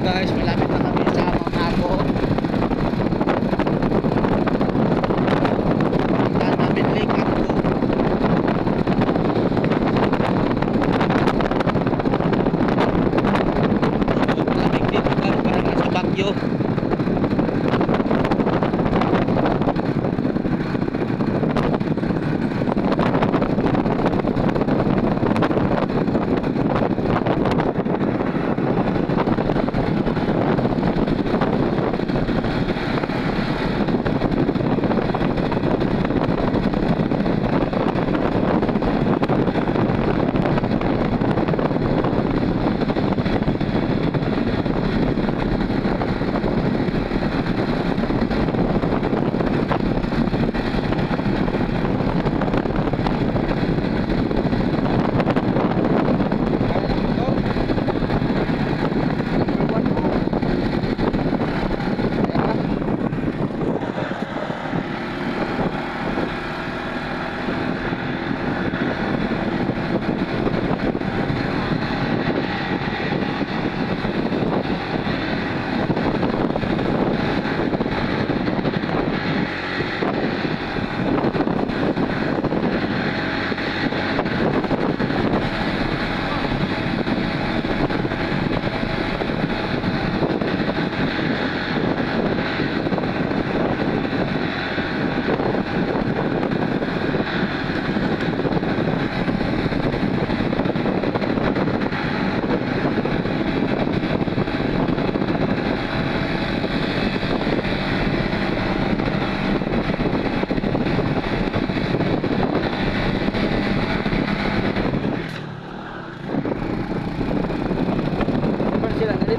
guys, malapit na kami sa Mount Apo. Puntaan namin Lake Apo. Lamig dito guys, parang nasa Baguio.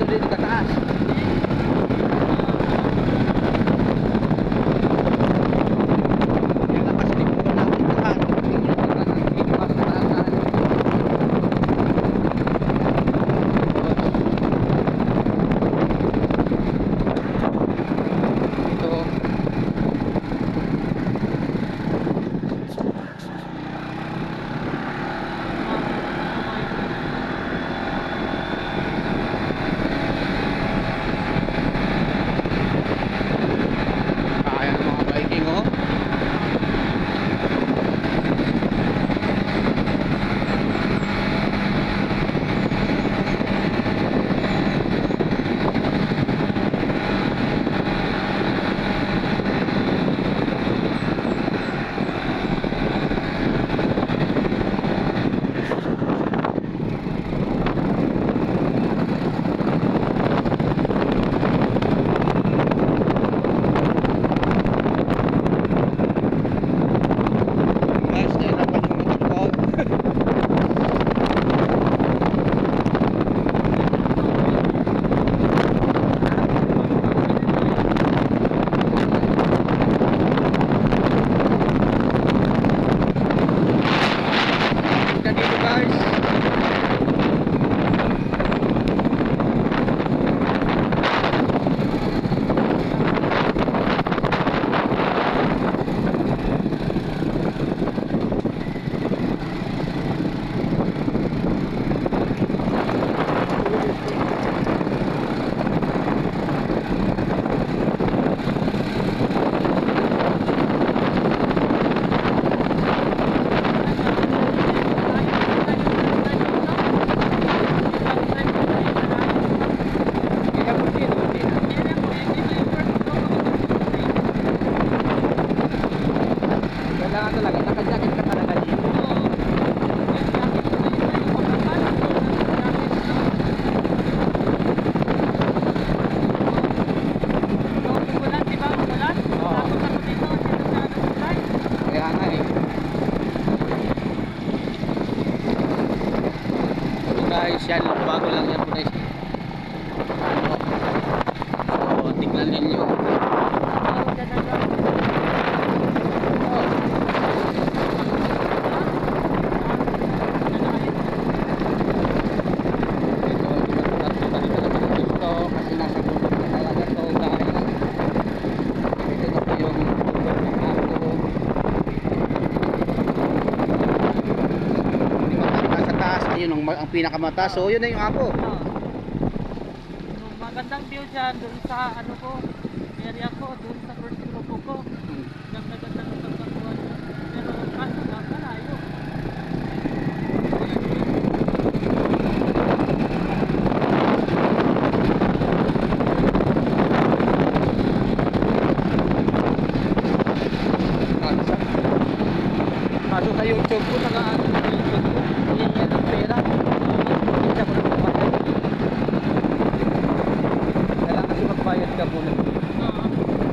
Dito sa taas. Yan lang kasi di ko natin tahan. Guys, yan, bago lang yan guys. So, tignan ninyo. Kasi nasa bundok na talaga to guys. Ito na po yung bundok ng ako. Ayun ang pinakamataas. So yun na yung apo. magandang view dyan doon sa ano ko, area ko, doon sa first grupo ko. Ganda-ganda ng pagkakuan. Pero kaso nga, malayo. Kaso sa YouTube ko, naka-ano sa YouTube ko, hindi yan ang pera. Hindi ako nagbabayad. Kailangan kasi magbayad ka muna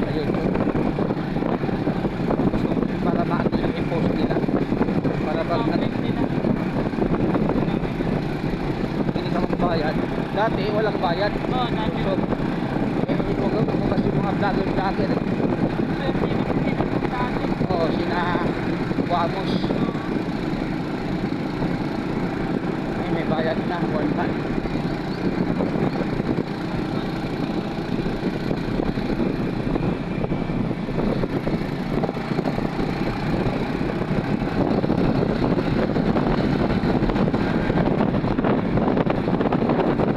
sa YouTube. Para maano yung i-post nila. Para pag hindi ka magbayad. Dati walang bayad. Oo, dati. So, huwag kasi mga vlogger. Oo, sina Wamos. May bayad na, 1 month.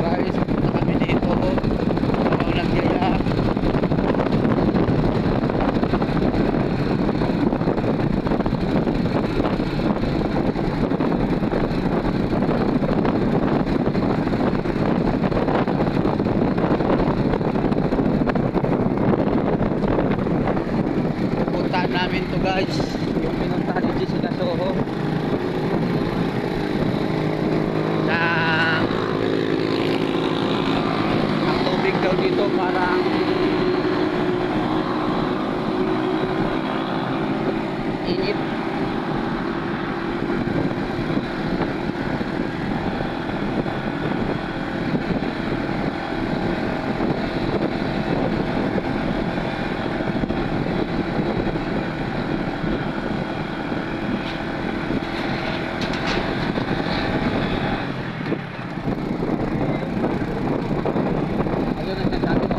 Guys, punta kami dito. Walang yaya. Pupuntahan namin to guys, yung pinuntahan ni Jessica Soho na ang tubig daw dito parang init. Ayun ang sinasabi ko.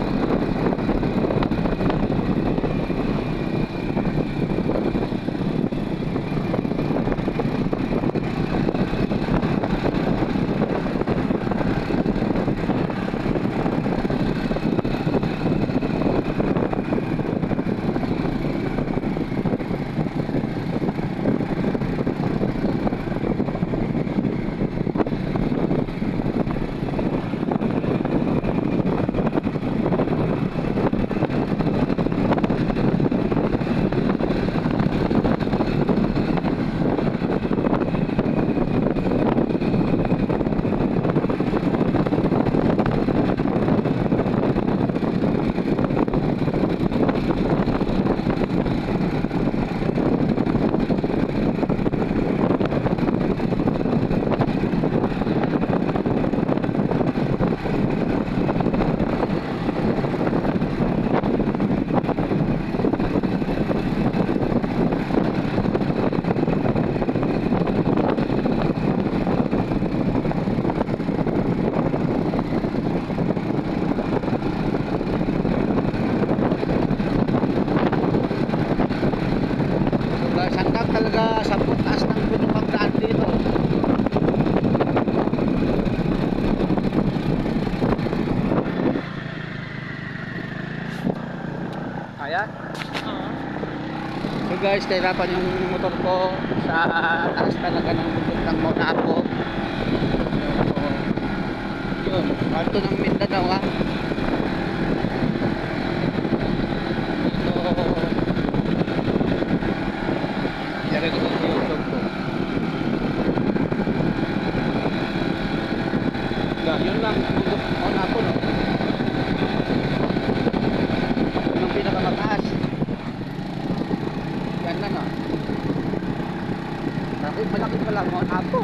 So guys, hanggang talaga sa taas ng punong pagdaan dito. Kaya? Oo. So guys, kahirapan yung motor ko sa taas talaga ng bundok ng Monaco. So, yun, parto ng Mindanao ha. Dito, yari ko sa YouTube ko. Yun lang, bundok Monaco no. Yun ang pinakamataas. Yan lang ah. Malaki pala ang Monaco.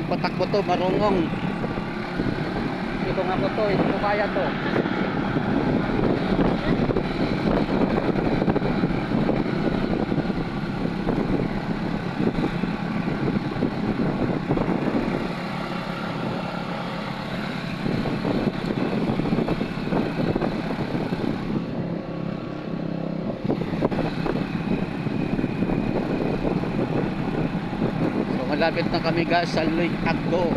patakbo to, marunong. Ito nga ko to, hindi ko kaya to. So malapit na kami guys sa Lake Agdo.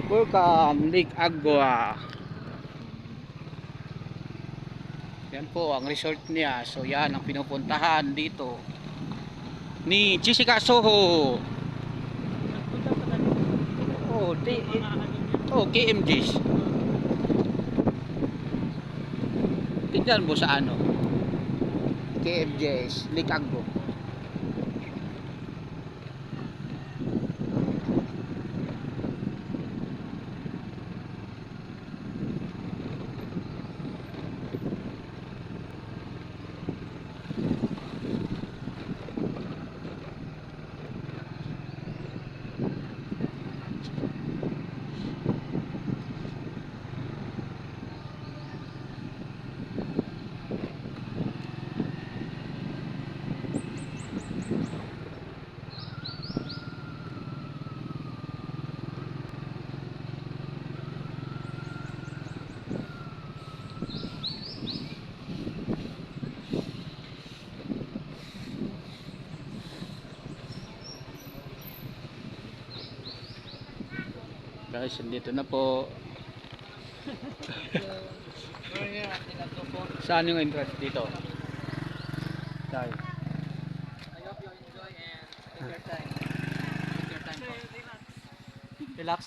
Welcome Lake Agua. Yan po ang resort niya. So yan ang pinupuntahan dito ni Jessica Soho. Nagpunta sa kanila. Oh, Mga ano niya. oh, KMGs. Tingnan mo sa ano? KMJs, Lake Agua. Guys, dito na po. Saan yung entrance dito? Tayo. I hope you enjoy and take your time. Take your time. Relax.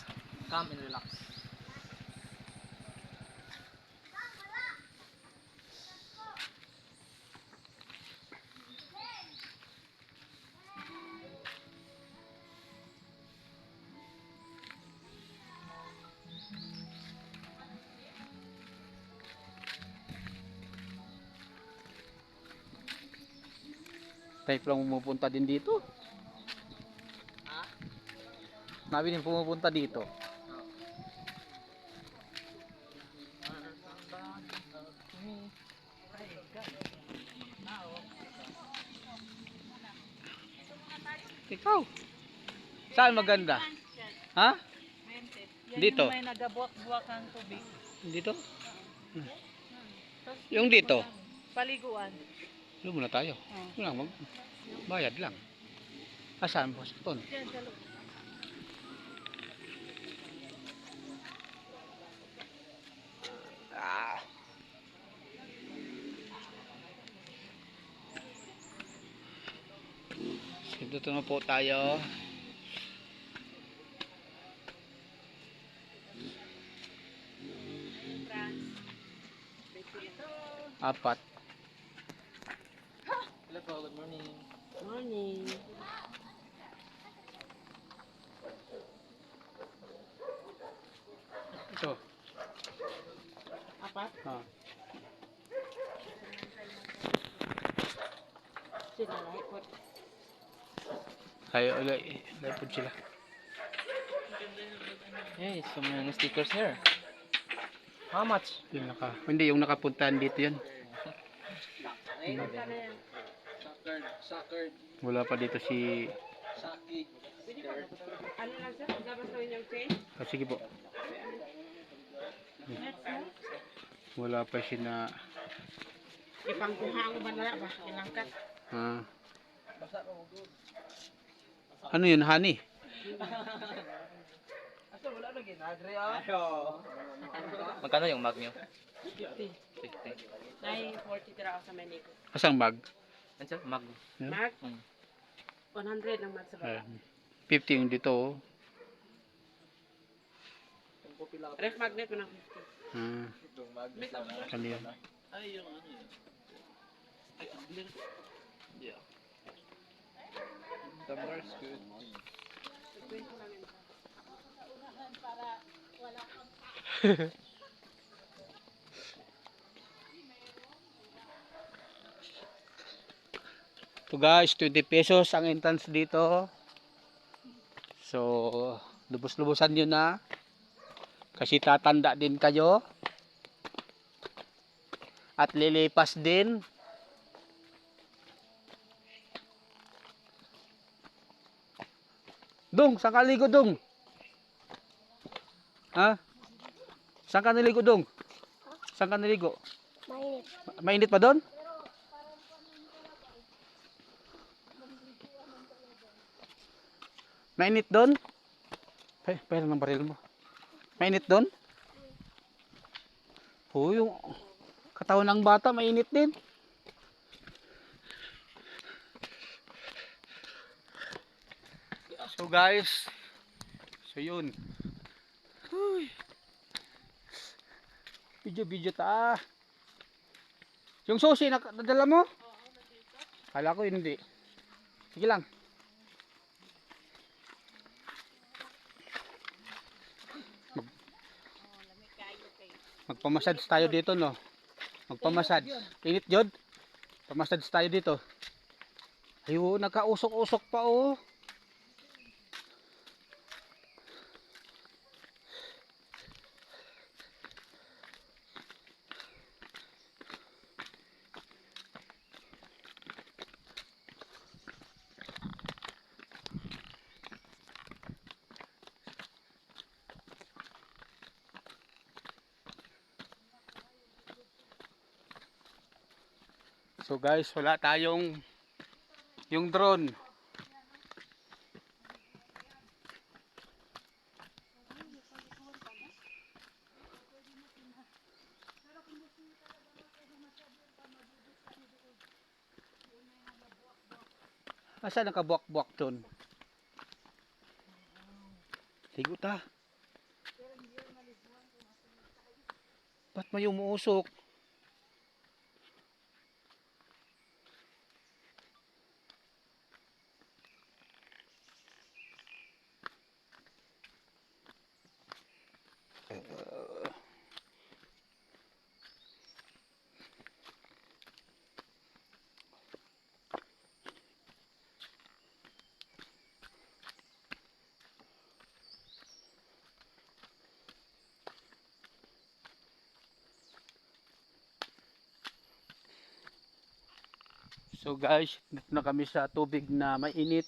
Come and relax. Tayo lang pumupunta din dito. Ha? Nabi din pumupunta dito. Ikaw. Saan maganda? Ha? Dito. May nagabuak-buak ang tubig. Dito? Yung dito. Paliguan. Doon muna tayo. Wala mag bayad lang. Asan po? Ton. Yan, sa loob. Ah. Dito na po tayo. Apat. Hello po, good morning. Morning. Ito. Apat? Ah. Sila na ikot. Kayo ulit. Lapod sila. Hey, so many stickers here. How much? Yung hindi, yung nakapuntahan dito yan. Soccer. Wala pa dito si... Saki. Ano lang sir? Gabas na yung chain? Ah, sige po. Wala pa si na... Ipangkuha ang banala ba? Ilangkat. Ah. Ano yun, honey? Magkano yung mug nyo? 50. 50. Nay 40 tira ako sa Mexico. Asang bag? Ano siya? Mug. Yeah. Mark, Hmm. 100 ang mat sa baba. 50 yung dito. Oh. Ref magnet mo ng 50. Ano yun? Ay, yung ano yun. Ay, ang clear. Yeah. The is good. Kwento lang yun. So guys, 20 pesos ang entrance dito. So, lubos-lubosan nyo na. Kasi tatanda din kayo. At lilipas din. Dong, saan ka ligo, Dong? Ha? Saan ka naligo, Dong? Saan ka naligo? Mainit. Mainit pa doon? Mainit doon? Pera ng baril mo. Mainit doon? Oh, yung katawan ng bata mainit din. So guys, so yun. Huy. Video ta. Yung sushi nadala mo? Kala ko hindi. Sige lang. Magpamassage tayo dito, no? Magpamassage. Init jod. Pamassage tayo dito. Ayo, nakausok-usok pa oh. So guys, wala tayong yung drone. Asa nakabuak-buak doon? Ligo ta. Ba't may umuusok? So guys, dito na kami sa tubig na mainit.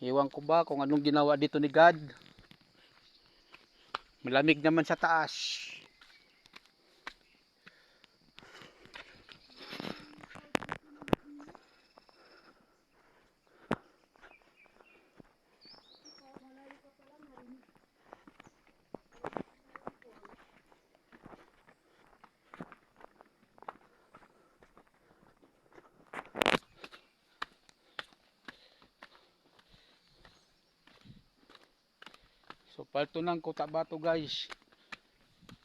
Ewan ko ba kung anong ginawa dito ni God. Malamig naman sa taas. So palto ng Cotabato guys.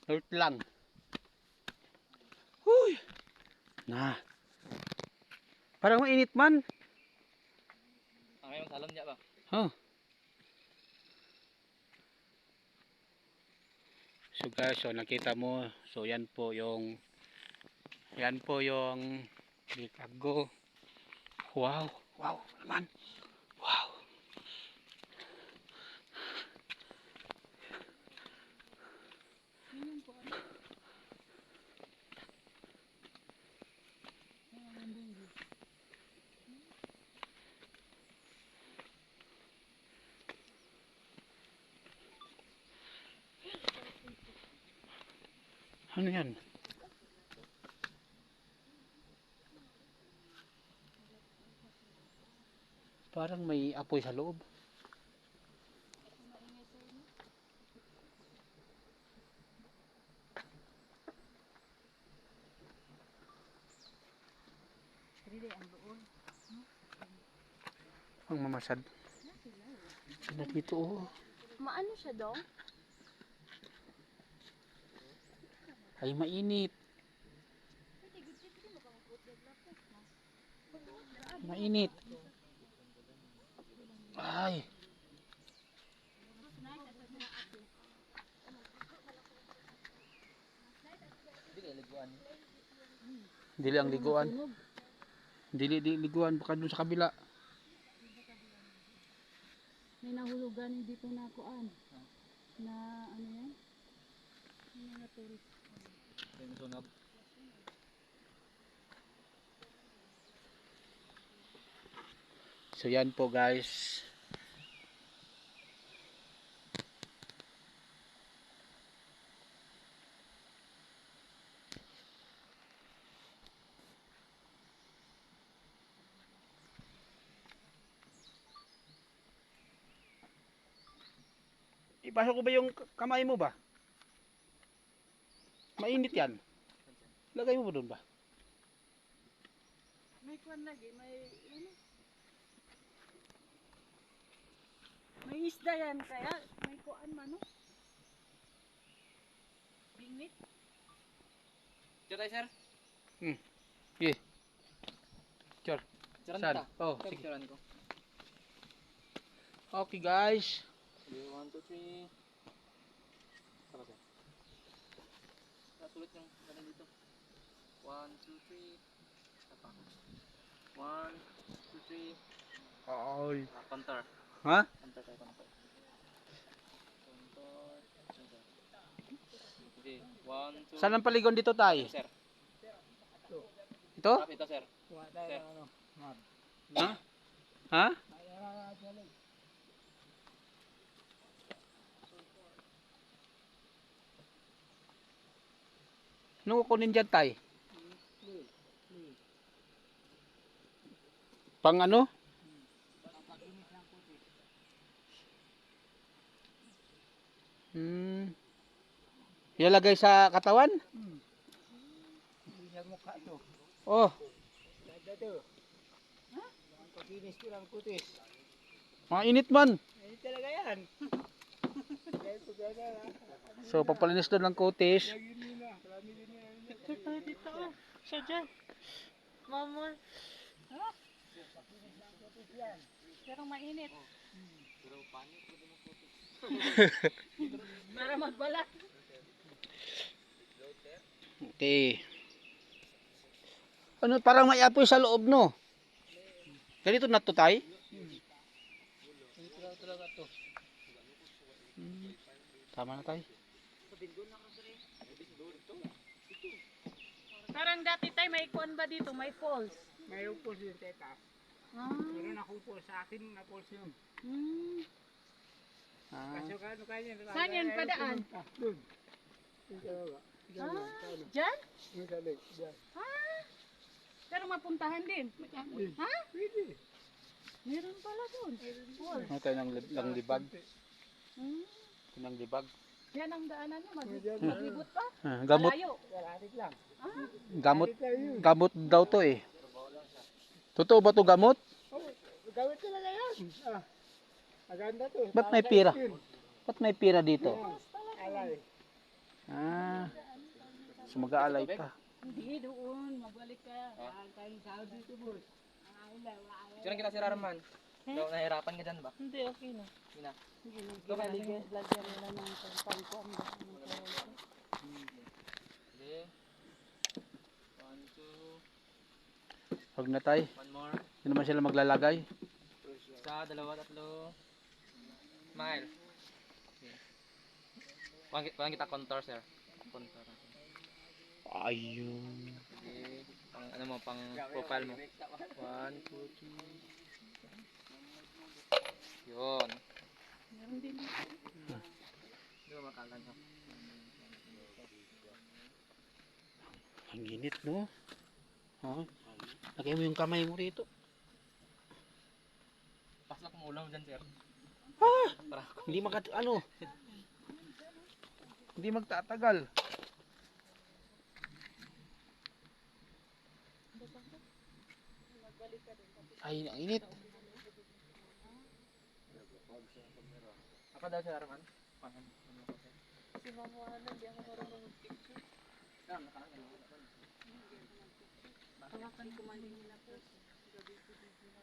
Hurt lang. Huy. Na. Parang mainit man. Ang ngayon salam niya ba? Huh. So guys, so nakita mo, so yan po yung Chicago. Wow, wow naman. Wow. Ano yan? Parang may apoy sa loob. Ang mamasad. Sinat nito oh. Maano siya dong? Ay mainit. Mainit. Ay. Dili ang liguan. Dili liguan baka doon sa kabila. May nahulugan dito na kuan. Na ano yan? Yung mga tourist. So yan po guys. Ipasok ko ba yung kamay mo ba? Mainit yan. Lagay mo ba doon ba? May kuan lagi, may ano? May isda yan kaya may kuan man no? Bingwit. Diyo tayo, sir. Sige. Sure. Diyan Saan? ta. Oh, Ito, sige. picturean ko. Okay guys. 1, 2, 3. Saka, sir. Sulit yung ganun dito. 1, 2, 3. Tapa. 1, 2, 3. Ay. Counter. Ha? Counter tayo, counter. Counter. Okay. 1, 2. Saan ang paligon dito tay? Sir. Ito? Ito, sir. Sir. Ha? Ha? Ano kukunin dyan tay? Pang ano? Ilalagay sa katawan? Oh. Mainit man. So papalinis doon ng kutis. Dito. Siya dyan. Mama. Pero mainit. Para magbalat. Okay. Ano parang may apoy sa loob no? Ganito na to tay? Tama na tay. Parang dati tayo may kuan ba dito? May falls. Mayroong pulse yung teta. Ah. Meron akong pulse sa akin na pulse yun. Hmm. Kasi ano kanya. Saan yan padaan? Doon. Ah, dyan? Ah, pero mapuntahan din. Ha? Pwede. Meron pala doon. Falls. Ano tayo ng libag? Hmm. Ito ng libag. Yan ang daanan niya. Maglibot pa? Gamot, Malayo. Karatik lang. Ah, gamot, gamot daw to eh. Totoo ba to gamot? Gawin talaga yan. Maganda to. Ba't may pira? Ba't may pira dito? Alay. Ah. So mag-aalay ka. hindi doon. Magbalik ka. Sino kita si Raraman? Daw nahirapan ka dyan ba? Hindi, okay na. Hindi na. Lagyan nila ng pangkuan ba? Hindi. 1, 2. Huwag na tay. 1 more. Hindi naman sila maglalagay. Isa, dalawa, tatlo. Smile. Okay. Pang kita contour, sir. Contour. Ayun. Sige. Pang ano mo, pang profile mo. 1, 2, 3. Yun. Meron din. Hindi mo makalan ha. Ang init no? Ha? Lagay mo yung kamay mo rito. Paslak mo ulam dyan, sir. Para Hindi hindi magtatagal. Ay, ang init. apa daw, sir Arman? Si Mama ano, di ako marunong mag-picture. Tawakan ko man din nila po. Gabi ko din nila.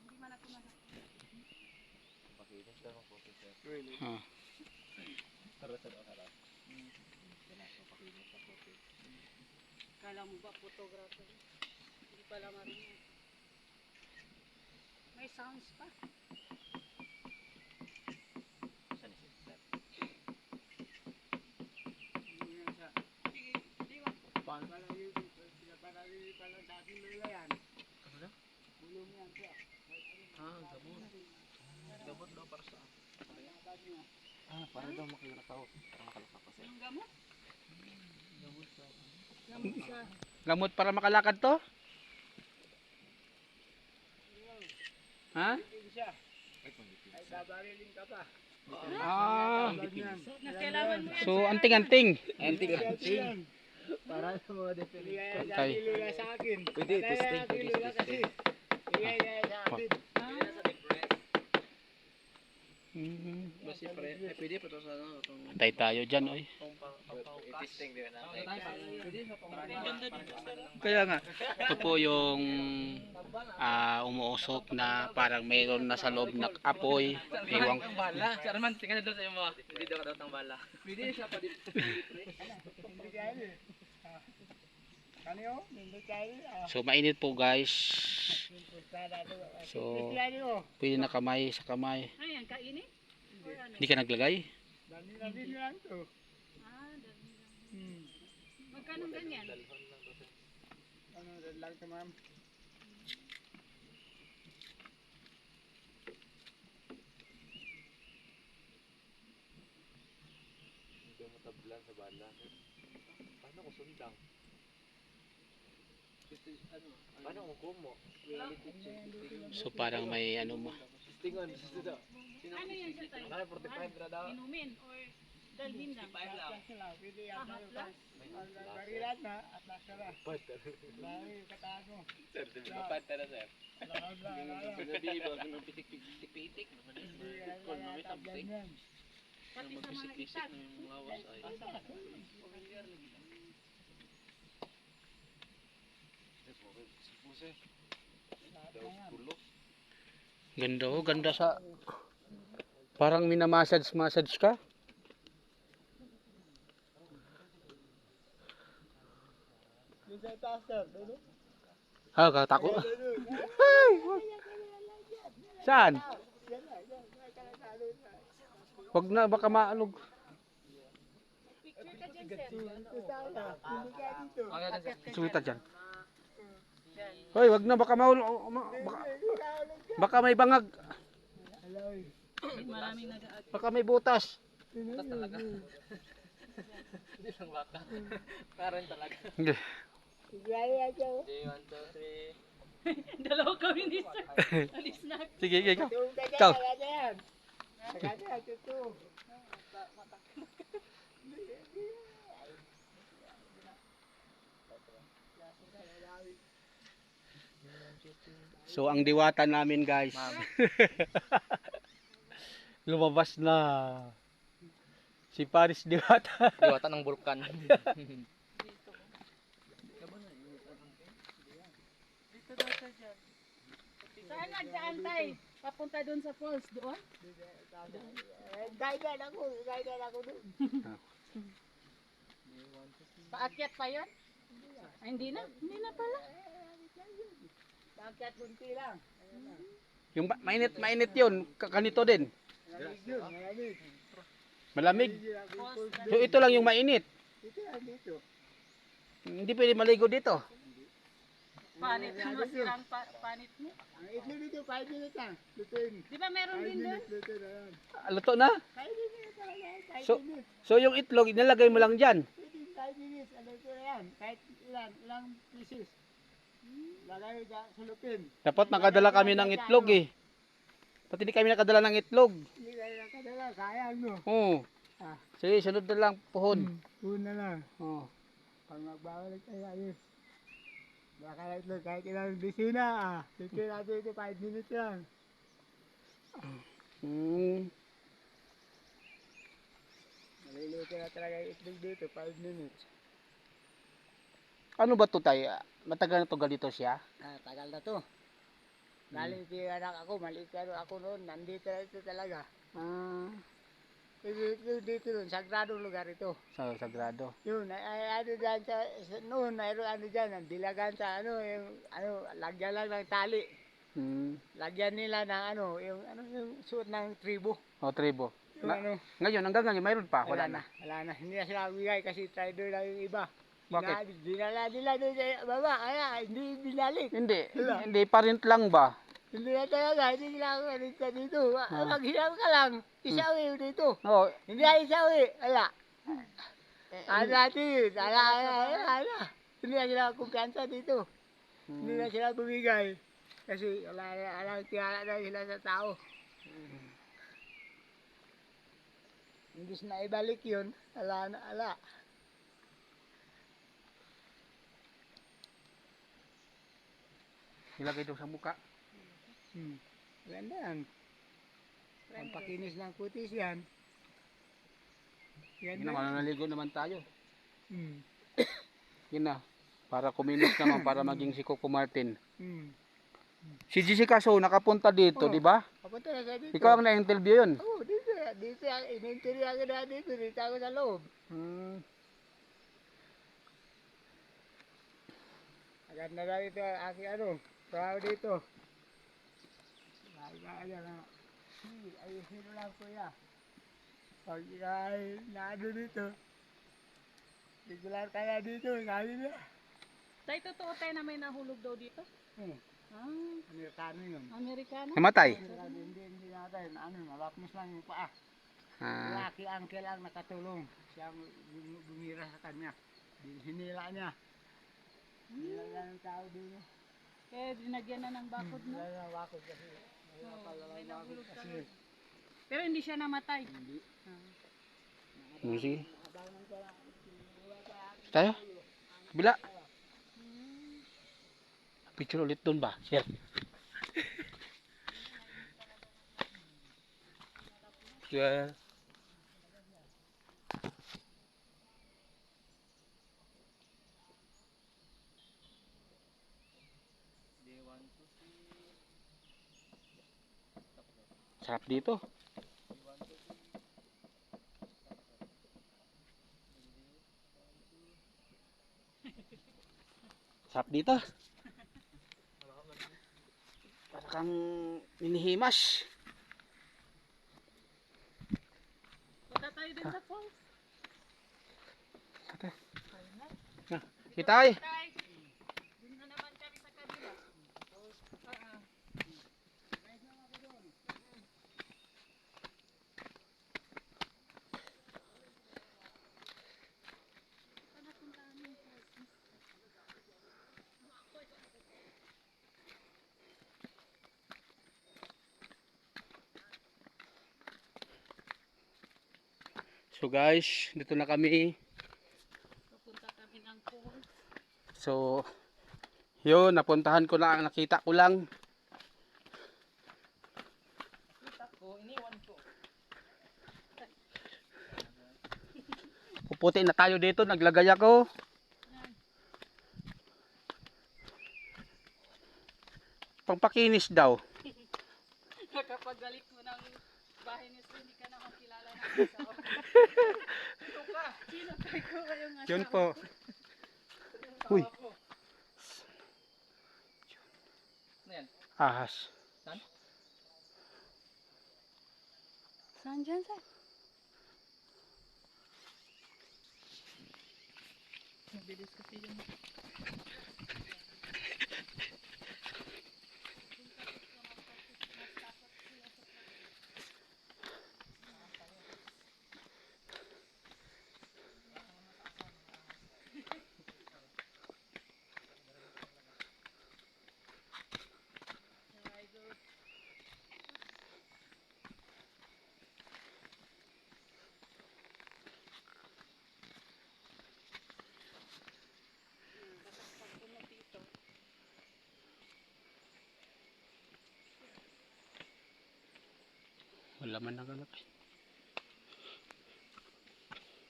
Hindi man ako na. Ha. Kala mo ba photographer? Hindi pala marunong. May sounds pa. Gamot. Gamot daw para sa para daw makalakaw. Para makalakaw kasi. Anong gamot? Gamot daw. Gamot sa... Gamot para makalakad to? Ha? Ah. Na kailangan mo yan. So, anting-anting. Anting-anting. Para sa mga dependency. Tay. Pwede, testing. Pwede, testing. Basi pre, pwede pa to sa ano, itong Antay tayo dyan, oy. testing din natin. Pwede sa Kaya nga, ito po yung umuusok na parang mayroon na sa loob na apoy. Ewan ko. bala. Sa Arman, tingnan na doon sa iyo mo. Hindi daw ka daw tang bala. Pwede sa pa din. So, mainit po guys. So, pwede na kamay sa kamay. Ayan, kainin? Or ano? Hindi ka naglagay? Ah, dami lang. Magkano ganyan? Hindi mo tablan sa bala. Paano ko sundang? Paano ko kumo? Reality check. So, parang may ano mo. Tingon, susunod. Ano yan siya tayo? Ano 45 na daw? Inumin or dalhin lang? 5 lang. Haplas? Sir, di ba pata na sir? Sinabi ba kung pitik-pitik naman kung may something. Pati sa mga Pisik-pisik itak. na yung lawas ay. Ganda oh, ganda sa... Parang minamassage-massage ka. Katako. Ay! Saan? Wag na, baka maalog. Picture ka dyan, sir. Suwita dyan. Hoy, wag na, baka baka may bangag. Maraming nag-aag. Baka may butas. Butas talaga. Hindi lang baka. Karen talaga. Hindi. Okay, 1, 2, 3. Dalawa kami ni sir. Alis na. Sige, ikaw. Ikaw. So, ang diwata namin guys. Lumabas na. Si Paris Diwata. Diwata ng bulkan. Dito daw siya dyan. Saan nagdaan tayo? Papunta doon sa falls, doon? Gaidan ako doon. Paakyat pa yun? Ay, hindi na. Hindi na pala. Pagkat kunti lang. Yung mainit yun. Kanito din. Malamig yun, malamig. Malamig. Falls na. So, ito lang yung mainit. Dito lang dito. Hindi pwede maligo dito. Panit mo, masirang panit mo. Ang itlog dito, 5 minutes lang. Lutuin. Di ba meron 5 din doon? minutes, lutuin na yan. Luto na. 5 minutes talaga, 5 So- minutes. So, yung itlog, nilagay mo lang dyan. Pwede 5 minutes, luto na yan. Kahit ilang pieces. Lagay dyan sa lupin. Dapat nakadala kami ng itlog eh. Pati di kami nakadala ng itlog. Hindi kayo nakadala, sayang no. Oo. Ah. Sige, sunod na lang puhon. Una lang. Oo. Pag magbawal kayo, ayos. Baka na itlog, kahit ilang bisina Lutuin natin ito, 5 minutes lang. Maluluto na talaga yung itlog dito, 5 minutes. Ano ba to tayo? Matagal na to ganito siya? Tagal na to. Dali anak ako, maliit pero ako noon, nandito na ito talaga. Dito nun, sagradong lugar ito. Sa sagrado. Yun, ano dyan noon, mayroon ano dyan, ang dilagan sa lagyan lang ng tali. Hmm. Lagyan nila ng yung suot ng tribo. O, tribo. Yung Ngayon, hanggang ngayon, mayroon pa. Wala na. Wala na. Hindi na sila bigay kasi trader lang yung iba. Bakit? Dinala nila doon sa baba, kaya hindi binalik. Hindi. Wala. Hindi, parent lang ba? Hindi na talaga, hindi nila ako dito. Maghinam ka lang, isawi dito. Oo. Hindi na isawi, wala. Ano natin yun, ala. Hindi na sila kumpiyansa dito. Hindi na sila bumigay. Kasi wala tiwala na sila sa tao. Hindi na ibalik yun, ala. Ilagay daw sa muka. Ganda yan. Pampakinis ng kutis yan. Yun na, mananaligo naman tayo. Hmm. Yun na. Para kuminis naman, para maging si Coco Martin. Hmm. Si Jessica So, nakapunta dito, Oo. di ba? Kapunta na sa dito. Ikaw ang na-interview yun. Oo, dito. Dito ang in-interview ako na dito. Dito ako sa loob. Maganda na dito ang aking tao dito. Kaya na. Ayusin mo lang kuya. Pag naano dito. Regular kaya dito. Sabi na. Tay, totoo tayo na may nahulog daw dito? Ah, Amerikano yun. Amerikano? Namatay. Hindi natin. Nalapnos lang yung paa. Ah, Laki uncle ang nakatulong. Siya bumira sa kanya. Hinila niya. Hinila niya ng tao din. Kaya dinagyan na ng bakod mo. Wala na bakod kasi. Wala Oo, pala may ng bakod nahulog kasi. talaga. Pero hindi siya namatay. Hindi. sige. Tayo? Bila. Picture ulit doon ba? Share. Yeah. Sarap dito. Sarap dito. Para kang inihimas. Punta tayo din sa falls. Kitay. Tay, dun na naman kami sa kabila. So guys, dito na kami. Pupunta kami ng falls. So, yun, napuntahan ko lang, nakita ko lang. Puputi na tayo dito, naglagay ako. Pangpakinis daw. Nakapagalit mo ng bahay niya, so hindi ka na makilala ng asawa. Ito ka! Sino tayo ko kayong asawa? Yun po. Uy, Ano yan? ahas. Saan dyan, sir? Mabilis kasi yun. Wala man nagalap.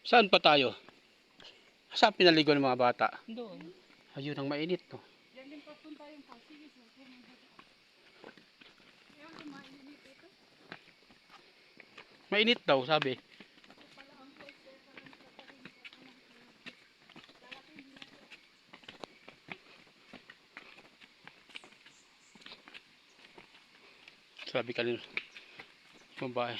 Saan pa tayo? Saan pinaligo ng mga bata? Doon. Ayun ang mainit, no? Diyan din papunta yung falls. Sige, sir. Kaya kumain dito. Mainit daw, sabi. Sabi ka rin. Babae.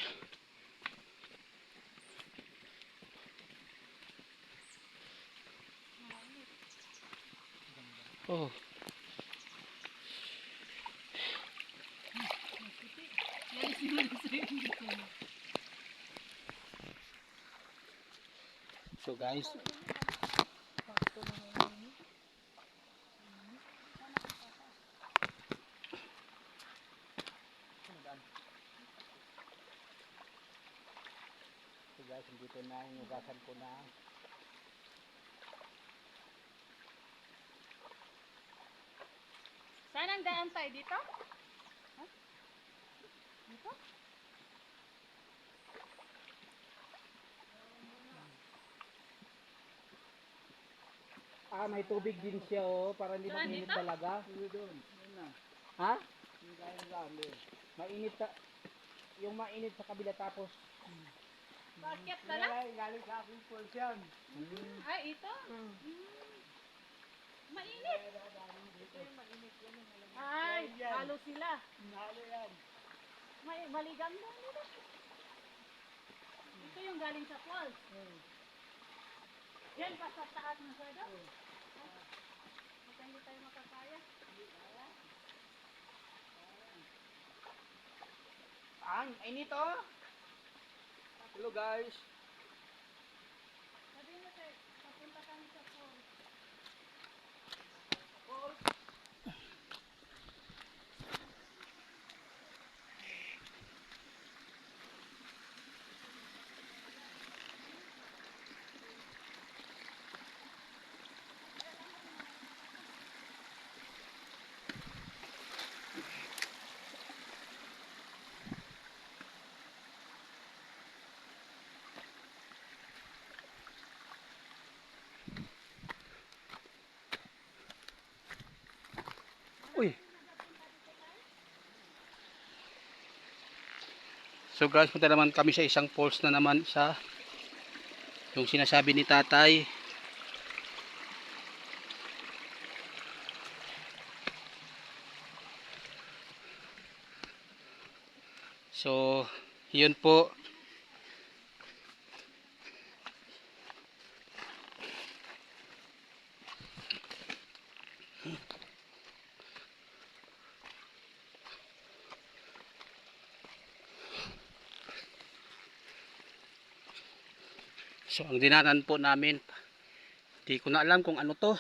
Oh. So guys, so guys, dito na, hinugasan ko na. Saan ang daan tayo dito? Dito? Ah, may tubig din siya oh, para hindi Saan, mainit dito? talaga. Doon. Ha? Mainit sa yung mainit sa kabila tapos Bakit ka lang? Galing sa aking pulse yan. Ay, ito? Mainit. Ay, halo sila. Halo yan. Maligang lang nila. Ito yung galing sa falls. Yan pa sa taas ng sado. Baka hindi tayo makakaya. ang init oh. Hello guys. Sabi mo sir, papunta kami sa falls. Uy. So guys, punta naman kami sa isang falls na naman sa yung sinasabi ni tatay. So, yun po. So, ang dinanan po namin, di ko na alam kung ano to.